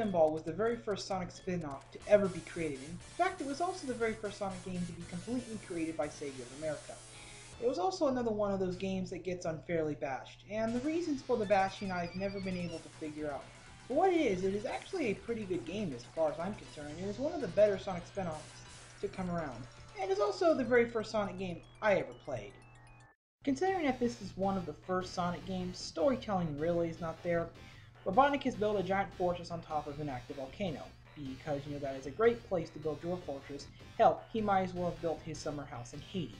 Spinball was the very first Sonic spin-off to ever be created. In fact, it was also the very first Sonic game to be completely created by Sega of America. It was also another one of those games that gets unfairly bashed, and the reasons for the bashing I've never been able to figure out. For what it is actually a pretty good game as far as I'm concerned. It is one of the better Sonic spin-offs to come around, and is also the very first Sonic game I ever played. Considering that this is one of the first Sonic games, storytelling really is not there. Robotnik has built a giant fortress on top of an active volcano, because that is a great place to build your fortress. Hell, he might as well have built his summer house in Haiti.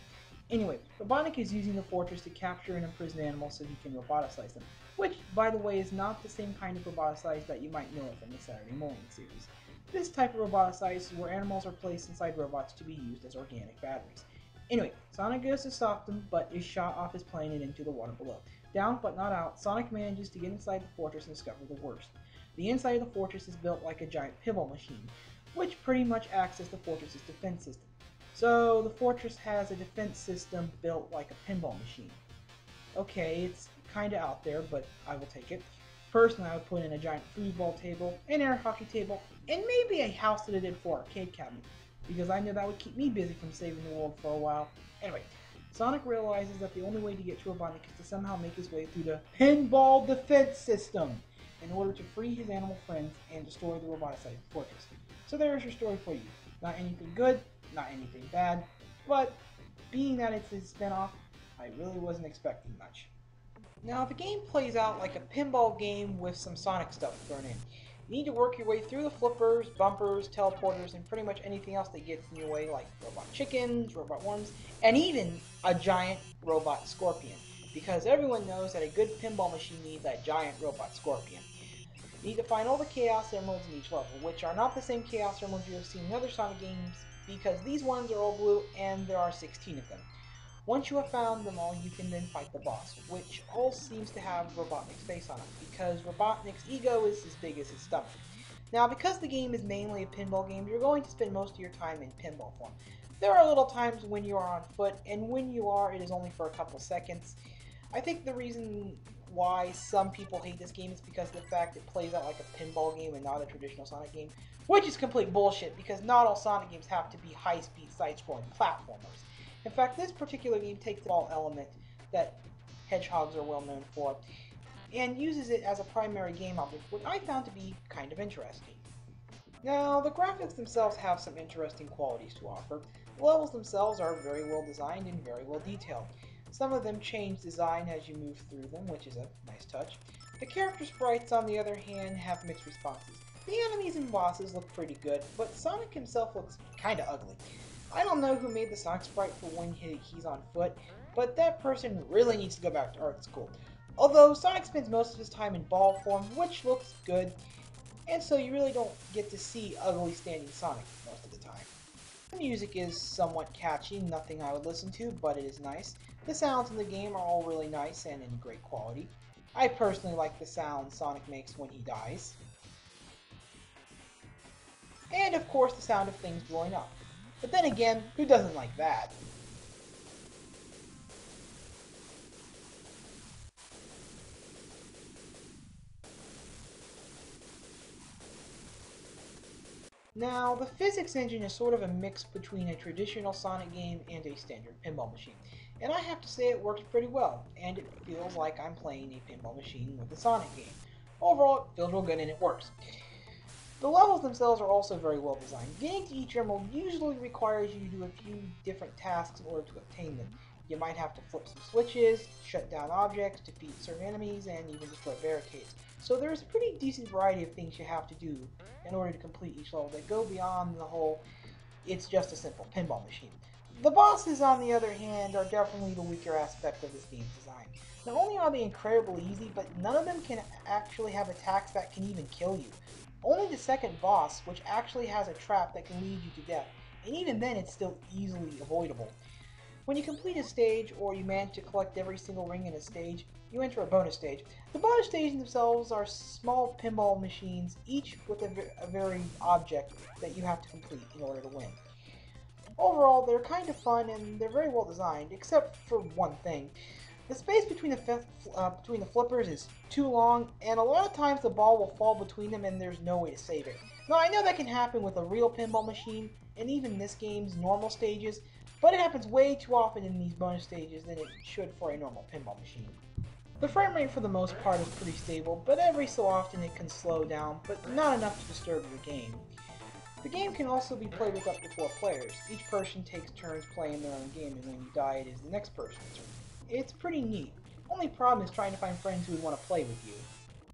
Anyway, Robotnik is using the fortress to capture and imprison animals so he can roboticize them, which, by the way, is not the same kind of roboticize that you might know from the Saturday Morning series. This type of roboticize is where animals are placed inside robots to be used as organic batteries. Anyway, Sonic goes to stop them, but is shot off his plane and into the water below. Down, but not out, Sonic manages to get inside the fortress and discover the worst. The inside of the fortress is built like a giant pinball machine, which pretty much acts as the fortress's defense system. So, the fortress has a defense system built like a pinball machine. Okay, it's kinda out there, but I will take it. Personally, I would put in a giant foosball table, an air hockey table, and maybe a house that I did for arcade cabinet, because I knew that would keep me busy from saving the world for a while. Anyway, Sonic realizes that the only way to get to Robotnik is to somehow make his way through the pinball defense system in order to free his animal friends and destroy the roboticized fortress. So there's your story for you. Not anything good, not anything bad, but being that it's a spin-off, I really wasn't expecting much. Now, the game plays out like a pinball game with some Sonic stuff thrown in. You need to work your way through the flippers, bumpers, teleporters, and pretty much anything else that gets in your way, like robot chickens, robot worms, and even a giant robot scorpion. Because everyone knows that a good pinball machine needs a giant robot scorpion. You need to find all the Chaos Emeralds in each level, which are not the same Chaos Emeralds you have seen in other Sonic games, because these ones are all blue, and there are 16 of them. Once you have found them all, you can then fight the boss, which all seems to have Robotnik's face on it, because Robotnik's ego is as big as his stomach. Now, because the game is mainly a pinball game, you're going to spend most of your time in pinball form. There are little times when you are on foot, and when you are, it is only for a couple seconds. I think the reason why some people hate this game is because of the fact it plays out like a pinball game and not a traditional Sonic game, which is complete bullshit, because not all Sonic games have to be high-speed side-scrolling platformers. In fact, this particular game takes the ball element that hedgehogs are well known for and uses it as a primary game object, which I found to be kind of interesting. Now, the graphics themselves have some interesting qualities to offer. The levels themselves are very well designed and very well detailed. Some of them change design as you move through them, which is a nice touch. The character sprites, on the other hand, have mixed responses. The enemies and bosses look pretty good, but Sonic himself looks kinda ugly. I don't know who made the Sonic sprite for when he's on foot, but that person really needs to go back to art school. Although Sonic spends most of his time in ball form, which looks good, and so you really don't get to see ugly standing Sonic most of the time. The music is somewhat catchy, nothing I would listen to, but it is nice. The sounds in the game are all really nice and in great quality. I personally like the sound Sonic makes when he dies. And of course the sound of things blowing up. But then again, who doesn't like that? Now, the physics engine is sort of a mix between a traditional Sonic game and a standard pinball machine. And I have to say it works pretty well, and it feels like I'm playing a pinball machine with a Sonic game. Overall, it feels real good and it works. The levels themselves are also very well designed. Getting to each emerald usually requires you to do a few different tasks in order to obtain them. You might have to flip some switches, shut down objects, defeat certain enemies, and even destroy barricades. So there's a pretty decent variety of things you have to do in order to complete each level that go beyond the whole, it's just a simple pinball machine. The bosses, on the other hand, are definitely the weaker aspect of this game's design. Not only are they incredibly easy, but none of them can actually have attacks that can even kill you. Only the second boss, which actually has a trap that can lead you to death, and even then it's still easily avoidable. When you complete a stage, or you manage to collect every single ring in a stage, you enter a bonus stage. The bonus stages themselves are small pinball machines, each with a varied object that you have to complete in order to win. Overall, they're kind of fun and they're very well designed, except for one thing. The space between the flippers is too long, and a lot of times the ball will fall between them and there's no way to save it. Now I know that can happen with a real pinball machine, and even this game's normal stages, but it happens way too often in these bonus stages than it should for a normal pinball machine. The frame rate for the most part is pretty stable, but every so often it can slow down, but not enough to disturb your game. The game can also be played with up to 4 players. Each person takes turns playing their own game, and when you die it is the next person's turn. It's pretty neat. Only problem is trying to find friends who would want to play with you.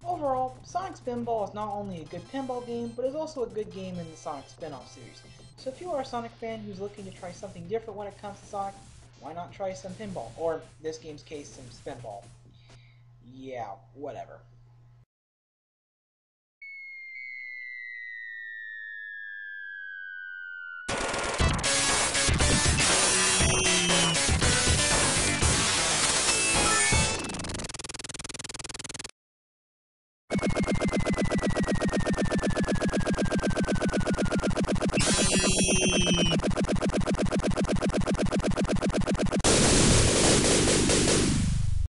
Overall, Sonic Spinball is not only a good pinball game, but is also a good game in the Sonic spin-off series. So if you are a Sonic fan who's looking to try something different when it comes to Sonic, why not try some pinball? Or, in this game's case, some Spinball. Yeah, whatever.